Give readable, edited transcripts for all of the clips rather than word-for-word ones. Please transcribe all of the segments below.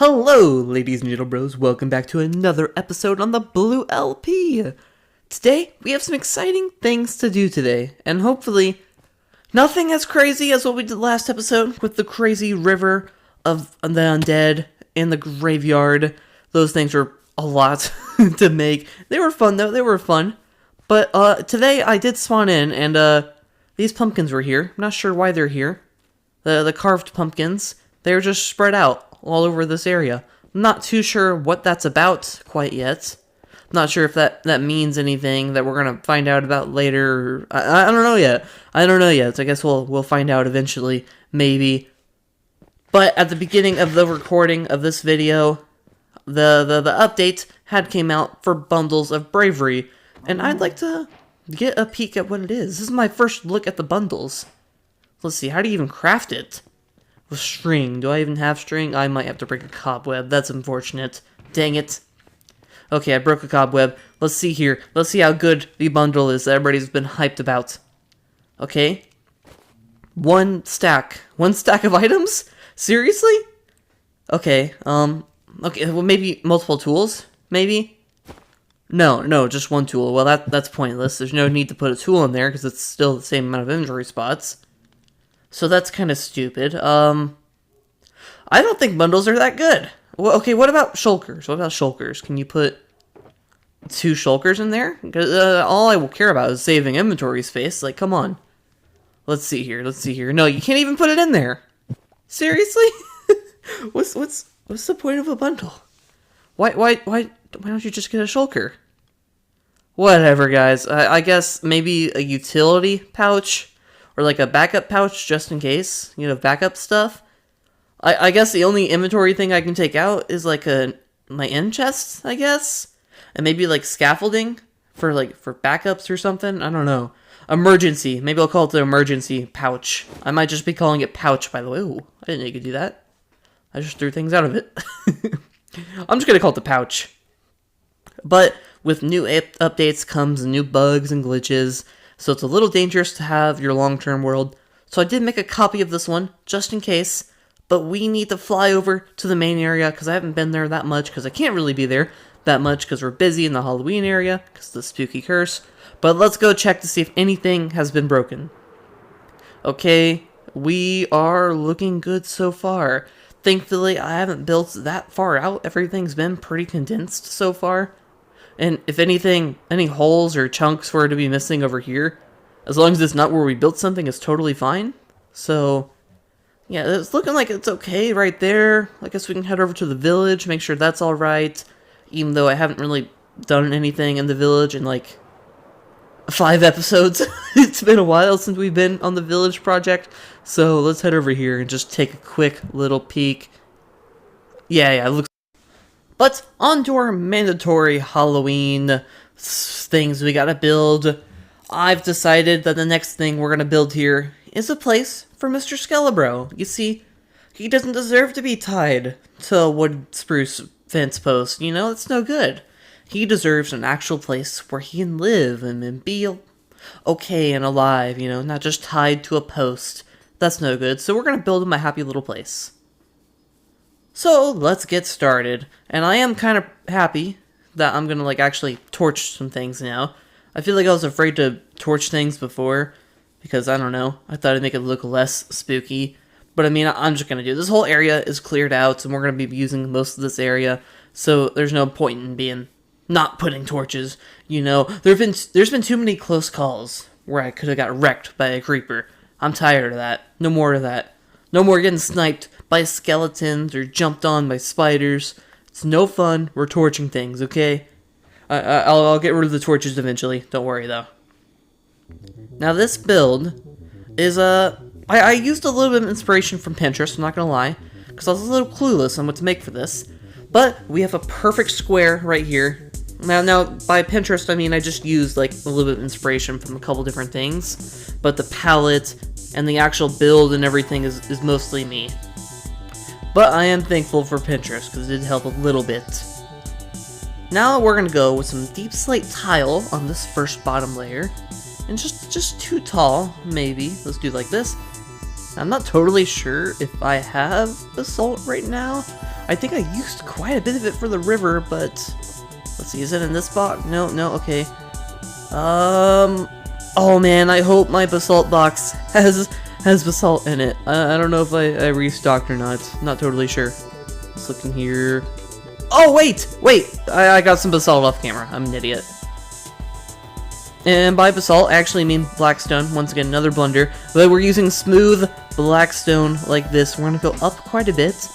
Hello, ladies and gentle bros. Welcome back to another episode on the Blue LP. Today, we have some exciting things to do today, and hopefully, nothing as crazy as what we did last episode with the crazy river of the undead and the graveyard. Those things were a lot to make. They were fun, though. They were fun. But today, I did spawn in, and these pumpkins were here. I'm not sure why they're here. The carved pumpkins, they're just spread out all over this area. I'm not too sure what that's about quite yet. I'm not sure if that means anything that we're gonna find out about later. I don't know yet. I don't know yet. So I guess we'll find out eventually, maybe. But at the beginning of the recording of this video, the update had came out for bundles of bravery, and I'd like to get a peek at what it is. This is my first look at the bundles. Let's see. How do you even craft it? With string. Do I even have string? I might have to break a cobweb. That's unfortunate. Dang it. Okay, I broke a cobweb. Let's see here. Let's see how good the bundle is that everybody's been hyped about. Okay. One stack. One stack of items? Seriously? Okay, okay, well maybe multiple tools? Maybe? No, just one tool. Well, that's pointless. There's no need to put a tool in there because it's still the same amount of inventory spots. So that's kind of stupid. I don't think bundles are that good. Well, okay, what about shulkers? What about shulkers? Can you put 2 shulkers in there? Because all I will care about is saving inventory space. Like, come on. Let's see here. No, you can't even put it in there. Seriously? What's the point of a bundle? Why don't you just get a shulker? Whatever, guys. I guess maybe a utility pouch. Or like a backup pouch, just in case, you know, backup stuff. I guess the only inventory thing I can take out is like my end chest, I guess. And maybe like scaffolding for backups or something. I don't know. Emergency. Maybe I'll call it the emergency pouch. I might just be calling it pouch, by the way. Ooh, I didn't know you could do that. I just threw things out of it. I'm just gonna call it the pouch. But with new updates comes new bugs and glitches. So it's a little dangerous to have your long-term world. So I did make a copy of this one, just in case. But we need to fly over to the main area, because I haven't been there that much, because I can't really be there that much, because we're busy in the Halloween area, because of the spooky curse. But let's go check to see if anything has been broken. Okay, we are looking good so far. Thankfully, I haven't built that far out. Everything's been pretty condensed so far. And if anything, any holes or chunks were to be missing over here, as long as it's not where we built something, it's totally fine. So, yeah, it's looking like it's okay right there. I guess we can head over to the village, make sure that's alright. Even though I haven't really done anything in the village in like 5 episodes. It's been a while since we've been on the village project. So let's head over here and just take a quick little peek. Yeah, it looks. But on to our mandatory Halloween things we gotta build. I've decided that the next thing we're gonna build here is a place for Mr. Skelebro. You see, he doesn't deserve to be tied to a wood spruce fence post, you know? It's no good. He deserves an actual place where he can live and be okay and alive, you know? Not just tied to a post. That's no good, so we're gonna build him a happy little place. So, let's get started. And I am kind of happy that I'm gonna, like, actually torch some things now. I feel like I was afraid to torch things before, because, I don't know, I thought it'd make it look less spooky. But, I mean, I'm just gonna do it. This whole area is cleared out, and we're gonna be using most of this area, so there's no point in not putting torches, you know? There's been too many close calls where I could have got wrecked by a creeper. I'm tired of that. No more of that. No more getting sniped by skeletons or jumped on by spiders. It's no fun. We're torching things, okay? I'll get rid of the torches eventually. Don't worry, though. Now, this build is, I used a little bit of inspiration from Pinterest, I'm not gonna lie, because I was a little clueless on what to make for this. But we have a perfect square right here. Now, by Pinterest, I mean I just used, like, a little bit of inspiration from a couple different things. But the palette and the actual build and everything is mostly me. But I am thankful for Pinterest, because it did help a little bit. Now we're going to go with some deep slate tile on this first bottom layer. And just too tall, maybe. Let's do like this. I'm not totally sure if I have basalt right now. I think I used quite a bit of it for the river, but let's see, is it in this box? No, okay. Oh man, I hope my basalt box has basalt in it. I don't know if I restocked or not. Not totally sure. Let's look in here. Oh, wait! I got some basalt off camera. I'm an idiot. And by basalt, I actually mean blackstone. Once again, another blunder. But we're using smooth blackstone like this. We're going to go up quite a bit.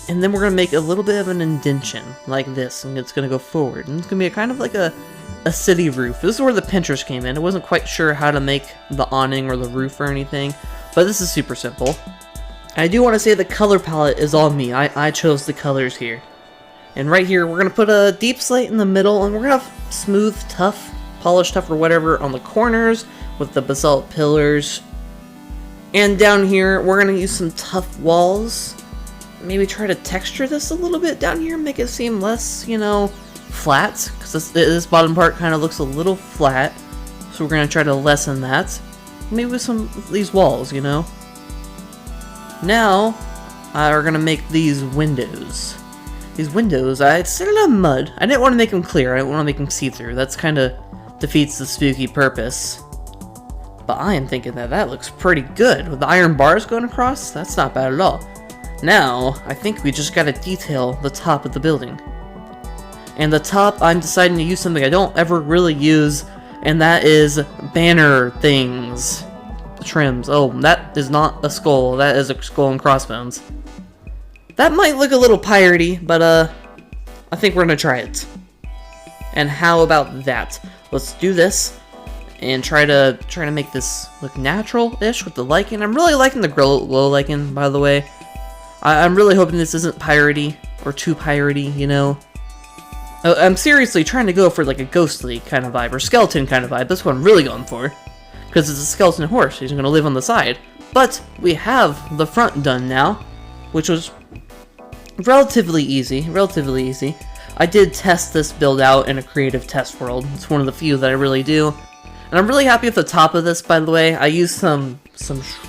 And then we're going to make a little bit of an indentation like this. And it's going to go forward. And it's going to be kind of like a city roof. This is where the pinchers came in. I wasn't quite sure how to make the awning or the roof or anything. But this is super simple. I do want to say the color palette is all me. I chose the colors here. And right here, we're going to put a deep slate in the middle. And we're going to have smooth, tough, polished stuff or whatever on the corners with the basalt pillars. And down here, we're going to use some tough walls. Maybe try to texture this a little bit down here, make it seem less, you know, flat. Because this bottom part kind of looks a little flat. So we're going to try to lessen that. Maybe with some of these walls, you know. Now, we're going to make these windows. These windows, I started on mud. I didn't want to make them clear. I didn't want to make them see-through. That's kind of defeats the spooky purpose. But I am thinking that looks pretty good. With the iron bars going across, that's not bad at all. Now, I think we just gotta detail the top of the building. And the top, I'm deciding to use something I don't ever really use, and that is banner things. Trims. Oh, that is not a skull. That is a skull and crossbones. That might look a little piratey, but I think we're gonna try it. And how about that? Let's do this and try to make this look natural-ish with the lichen. I'm really liking the glow lichen, by the way. I'm really hoping this isn't piratey or too piratey, you know. I'm seriously trying to go for like a ghostly kind of vibe or skeleton kind of vibe. That's what I'm really going for, because it's a skeleton horse. He's going to live on the side. But we have the front done now, which was relatively easy. I did test this build out in a creative test world. It's one of the few that I really do. And I'm really happy with the top of this, by the way. I used some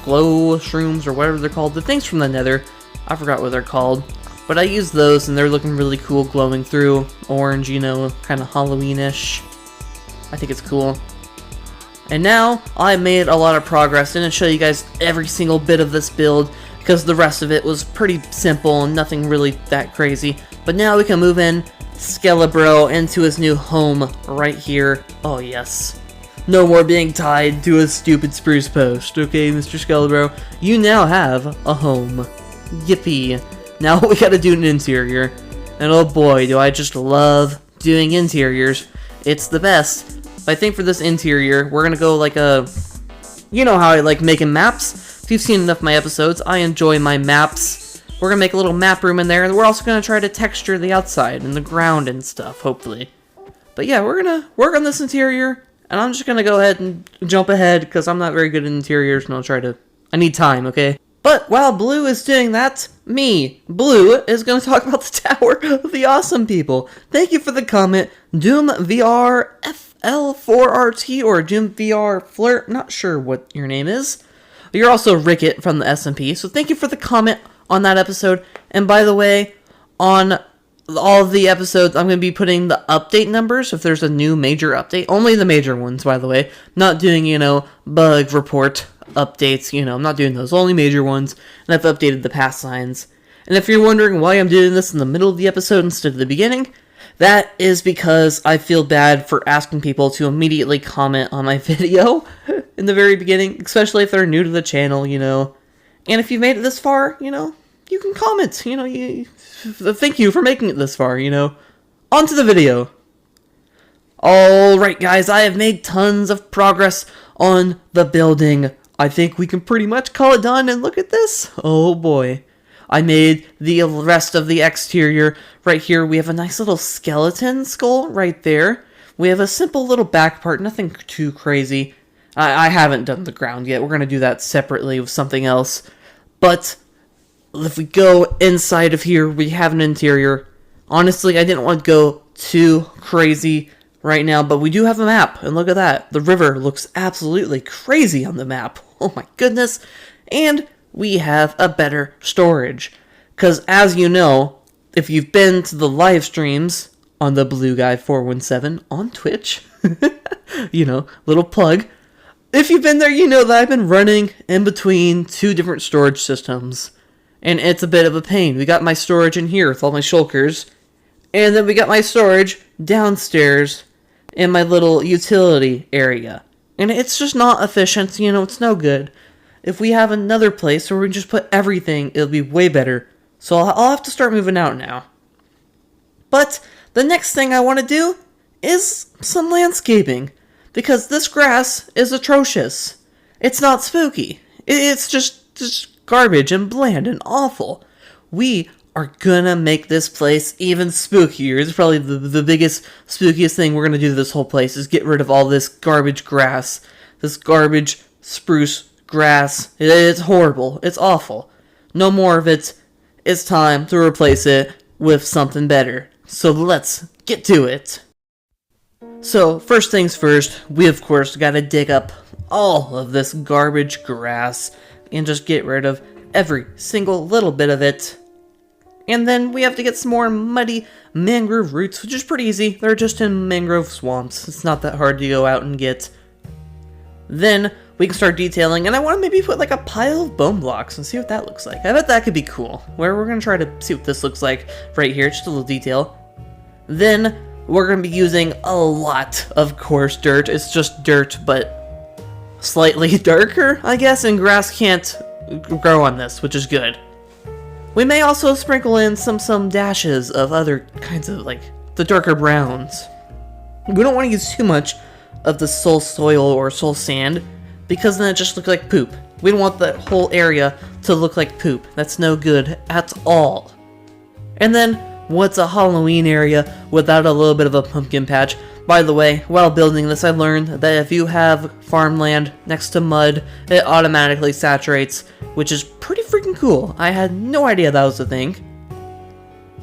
glow shrooms or whatever they're called. The things from the nether. I forgot what they're called. But I used those and they're looking really cool, glowing through. Orange, you know, kind of Halloween-ish. I think it's cool. And now, I made a lot of progress. I didn't show you guys every single bit of this build, because the rest of it was pretty simple and nothing really that crazy. But now we can move in Skelebro into his new home right here. Oh yes. No more being tied to a stupid spruce post, okay, Mr. Skelebro? You now have a home. Yippee. Now we gotta do an interior. And oh boy, do I just love doing interiors. It's the best. I think for this interior, we're gonna go like a... You know how I like making maps? If you've seen enough of my episodes, I enjoy my maps. We're gonna make a little map room in there, and we're also gonna try to texture the outside and the ground and stuff, hopefully. But yeah, we're gonna work on this interior, and I'm just gonna go ahead and jump ahead, because I'm not very good at interiors, and I'll try to... I need time, okay? But while Blue is doing that, Blue, is going to talk about the Tower of the Awesome People. Thank you for the comment, DoomVRFL4RT, or DoomVRFlirt, not sure what your name is. You're also Ricket from the SMP, so thank you for the comment on that episode. And by the way, on all of the episodes, I'm going to be putting the update numbers if there's a new major update. Only the major ones, by the way. Not doing, you know, bug report updates, you know, I'm not doing those, only major ones, and I've updated the past signs. And if you're wondering why I'm doing this in the middle of the episode instead of the beginning, that is because I feel bad for asking people to immediately comment on my video in the very beginning, especially if they're new to the channel, you know. And if you've made it this far, you know, you can comment, you know, thank you for making it this far, you know. On to the video. Alright guys, I have made tons of progress on the building. I think we can pretty much call it done, and look at this. Oh boy. I made the rest of the exterior. Right here we have a nice little skeleton skull right there. We have a simple little back part, nothing too crazy. I haven't done the ground yet. We're going to do that separately with something else. But if we go inside of here, we have an interior. Honestly, I didn't want to go too crazy right now, but we do have a map, and look at that. The river looks absolutely crazy on the map. Oh my goodness. And we have a better storage. Because as you know, if you've been to the live streams on the Blue Guy 417 on Twitch, little plug. If you've been there, you know that I've been running in between 2 different storage systems. And it's a bit of a pain. We got my storage in here with all my shulkers. And then we got my storage downstairs in my little utility area. And it's just not efficient, it's no good. If we have another place where we just put everything, it'll be way better. So I'll have to start moving out now. But the next thing I want to do is some landscaping. Because this grass is atrocious. It's not spooky. It's just garbage and bland and awful. We are gonna make this place even spookier. It's probably the biggest, spookiest thing we're gonna do to this whole place is get rid of all this garbage grass. This garbage spruce grass. It's horrible. It's awful. No more of it. It's time to replace it with something better. So let's get to it. So, first things first, we of course gotta dig up all of this garbage grass and just get rid of every single little bit of it. And then we have to get some more muddy mangrove roots, which is pretty easy. They're just in mangrove swamps. It's not that hard to go out and get. Then we can start detailing, and I want to maybe put like a pile of bone blocks and see what that looks like. I bet that could be cool. Where we're going to try to see what this looks like right here, just a little detail. Then we're going to be using a lot of coarse dirt. It's just dirt, but slightly darker, I guess, and grass can't grow on this, which is good. We may also sprinkle in some dashes of other kinds of, like, the darker browns. We don't want to use too much of the soul soil or soul sand, because then it just looks like poop. We don't want that whole area to look like poop. That's no good at all. And then, what's a Halloween area without a little bit of a pumpkin patch? By the way, while building this, I learned that if you have farmland next to mud, it automatically saturates, which is pretty freaking cool. I had no idea that was a thing.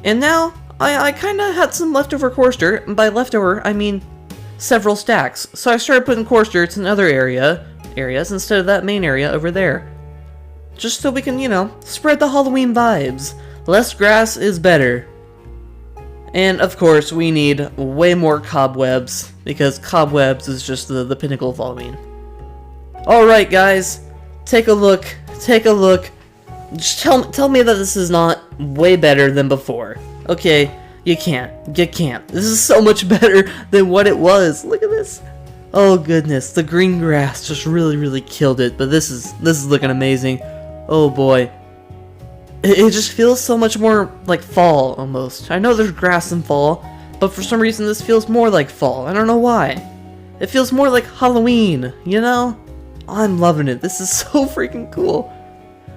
And now, I kind of had some leftover coarse dirt, and by leftover, I mean several stacks. So I started putting coarse dirts in other areas instead of that main area over there. Just so we can, spread the Halloween vibes. Less grass is better. And of course, we need way more cobwebs, because cobwebs is just the pinnacle of Halloween. Alright guys, take a look. Just tell me that this is not way better than before. Okay, you can't. This is so much better than what it was. Look at this. Oh goodness, the green grass just really killed it, but this is looking amazing. Oh boy. It just feels so much more like fall, almost. I know there's grass in fall, but for some reason this feels more like fall. I don't know why. It feels more like Halloween, I'm loving it. This is so freaking cool.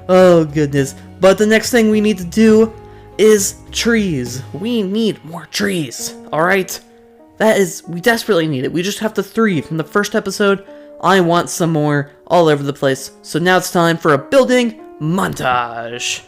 Oh, goodness. But the next thing we need to do is trees. We need more trees, alright? We desperately need it. We just have the 3 from the first episode. I want some more all over the place. So now it's time for a building montage.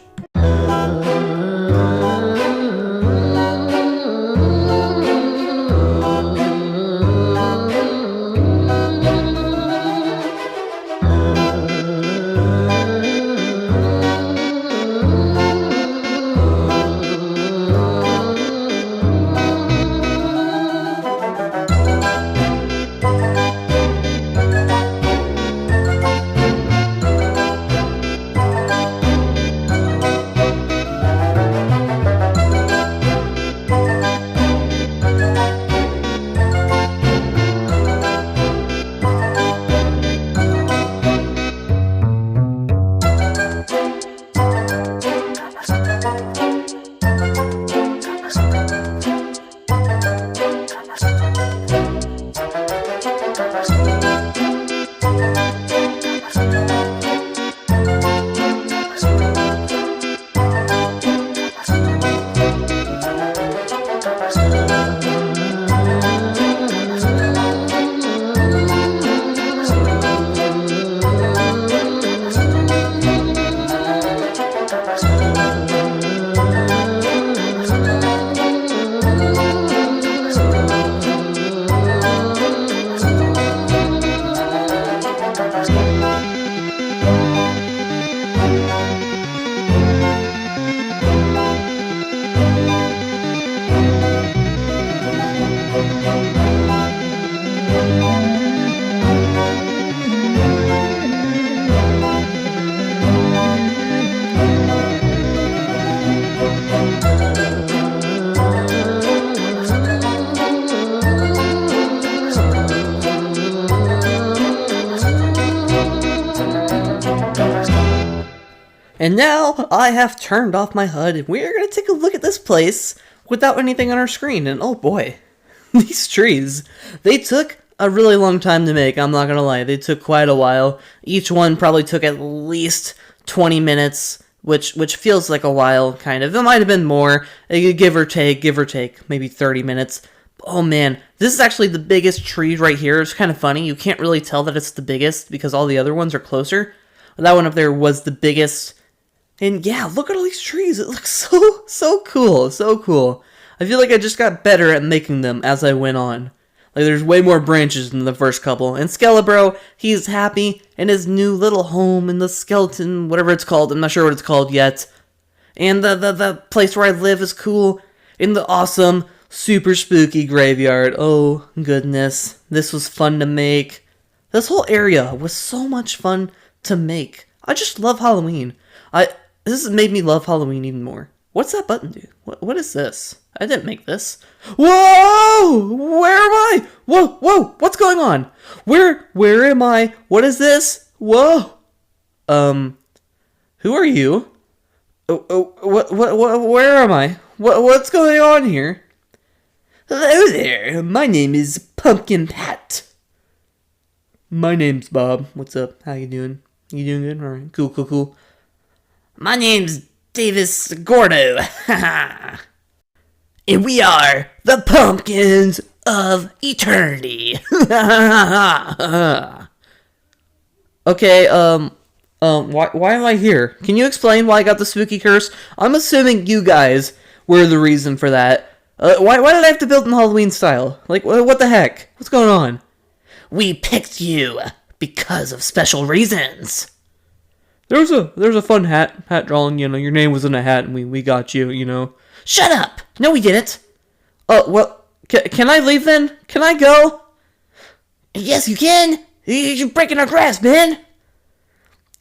And now I have turned off my HUD, and we're gonna take a look at this place without anything on our screen. And oh boy, these trees, they took a really long time to make, I'm not gonna lie. They took quite a while. Each one probably took at least 20 minutes, which feels like a while, kind of. It might have been more, give or take, maybe 30 minutes. Oh man, this is actually the biggest tree right here. It's kind of funny. You can't really tell that it's the biggest because all the other ones are closer. That one up there was the biggest. And yeah, look at all these trees. It looks so cool, so cool. I feel like I just got better at making them as I went on. Like, there's way more branches than the first couple. And Skelebro, he's happy in his new little home in the skeleton, whatever it's called. I'm not sure what it's called yet. And the place where I live is cool. In the awesome, super spooky graveyard. Oh, goodness. This was fun to make. This whole area was so much fun to make. I just love Halloween. This has made me love Halloween even more. What's that button do? What is this? I didn't make this. Whoa! Where am I? Whoa! What's going on? Where am I? What is this? Whoa! Who are you? What? Where am I? What's going on here? Hello there. My name is Pumpkin Pat. My name's Bob. What's up? How you doing? You doing good? All right. Cool. My name's Davis Gordo. And we are the Pumpkins of Eternity. Okay, why am I here? Can you explain why I got the spooky curse? I'm assuming you guys were the reason for that. Why did I have to build in Halloween style? Like, what the heck? What's going on? We picked you because of special reasons. There's a fun hat drawing, you know, your name was in a hat and we got you, you know. Shut up! No, we didn't. Oh, well, can I leave then? Can I go? Yes, you can. You're breaking our grass, man.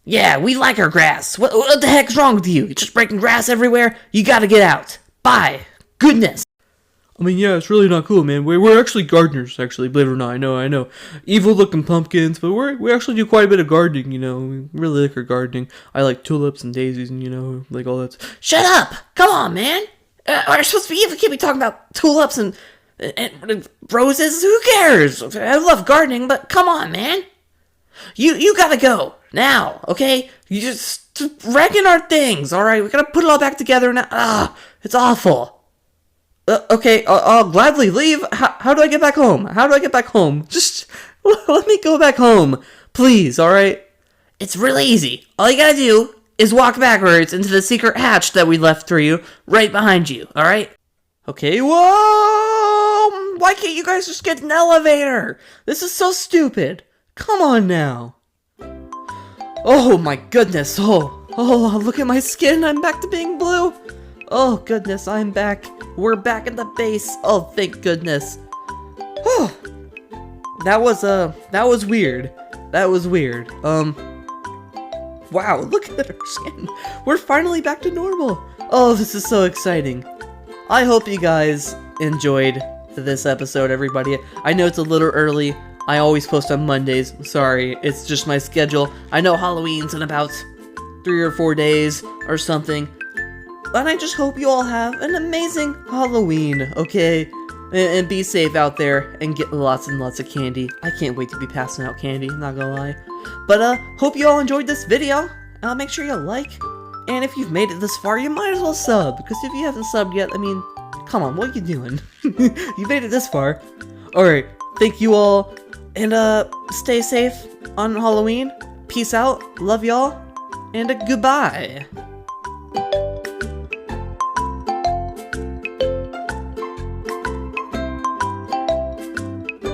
Yeah, we like our grass. What the heck's wrong with you? You're just breaking grass everywhere? You gotta get out. Bye. Goodness. I mean, yeah, it's really not cool, man. We're actually gardeners, actually, believe it or not. I know. Evil-looking pumpkins, but we actually do quite a bit of gardening, you know. We really like our gardening. I like tulips and daisies and, you know, like all that. Shut up! Come on, man! We're supposed to be evil. Can't be talking about tulips and roses. Who cares? I love gardening, but come on, man. You gotta go now, okay? You just wrecking our things, all right? We gotta put it all back together now. It's awful. Okay, I'll gladly leave. How do I get back home? Just let me go back home, please. All right? It's really easy. All you gotta do is walk backwards into the secret hatch that we left for you right behind you, alright? Okay, whoa! Why can't you guys just get an elevator? This is so stupid. Come on now. Oh my goodness, oh, look at my skin, I'm back to being blue. Oh goodness, I'm back. We're back in the base. Oh, thank goodness. Oh, that was weird. Wow, look at our skin. We're finally back to normal. Oh, this is so exciting. I hope you guys enjoyed this episode, everybody. I know it's a little early. I always post on Mondays. Sorry, it's just my schedule. I know Halloween's in about 3 or 4 days or something. And I just hope you all have an amazing Halloween, okay? And be safe out there and get lots and lots of candy. I can't wait to be passing out candy, not gonna lie. But hope you all enjoyed this video. Make sure you like. And if you've made it this far, you might as well sub. Because if you haven't subbed yet, I mean, come on, what are you doing? You made it this far. Alright, thank you all. And stay safe on Halloween. Peace out. Love y'all. And goodbye.